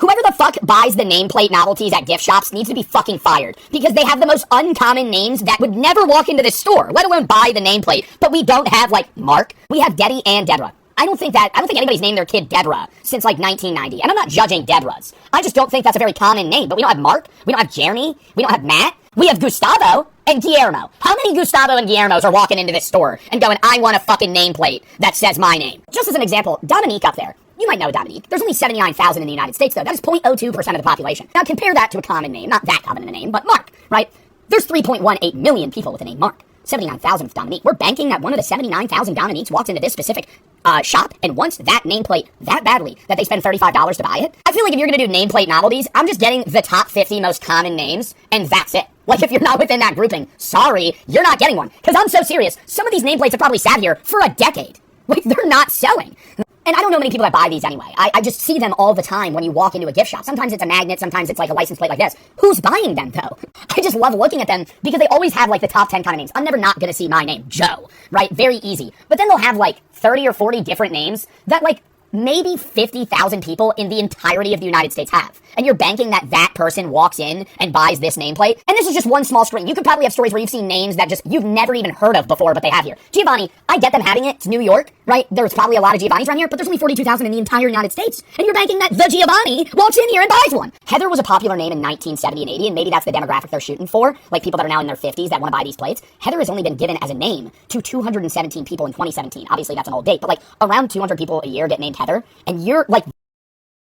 Whoever the fuck buys the nameplate novelties at gift shops needs to be fucking fired, because they have the most uncommon names that would never walk into this store, let alone buy the nameplate. But we don't have, like, Mark. We have Debbie and Deborah. I don't think anybody's named their kid Deborah since, like, 1990. And I'm not judging Deborahs. I just don't think that's a very common name. But we don't have Mark. We don't have Jeremy. We don't have Matt. We have Gustavo and Guillermo. How many Gustavo and Guillermos are walking into this store and going, I want a fucking nameplate that says my name? Just as an example, Dominique up there. You might know Dominique. There's only 79,000 in the United States, though. That is 0.02% of the population. Now, compare that to a common name. Not that common of a name, but Mark, right? There's 3.18 million people with the name Mark. 79,000 with Dominique. We're banking that one of the 79,000 Dominiques walks into this specific shop and wants that nameplate that badly that they spend $35 to buy it. I feel like if you're going to do nameplate novelties, I'm just getting the top 50 most common names, and that's it. Like, if you're not within that grouping, sorry, you're not getting one. Because I'm so serious. Some of these nameplates have probably sat here for a decade. Like, they're not selling. And I don't know many people that buy these anyway. I just see them all the time when you walk into a gift shop. Sometimes it's a magnet, sometimes it's like a license plate like this. Who's buying them, though? I just love looking at them because they always have, like, the top 10 kind of names. I'm never not going to see my name, Joe, right? Very easy. But then they'll have, like, 30 or 40 different names that, like, maybe 50,000 people in the entirety of the United States have. And you're banking that that person walks in and buys this nameplate. And this is just one small string. You could probably have stories where you've seen names that just you've never even heard of before, but they have here. Giovanni, I get them having it. It's New York, right? There's probably a lot of Giovannis around here, but there's only 42,000 in the entire United States. And you're banking that the Giovanni walks in here and buys one. Heather was a popular name in 1970 and 80, and maybe that's the demographic they're shooting for, like people that are now in their 50s that want to buy these plates. Heather has only been given as a name to 217 people in 2017. Obviously, that's an old date, but like around 200 people a year get named Heather, and you're like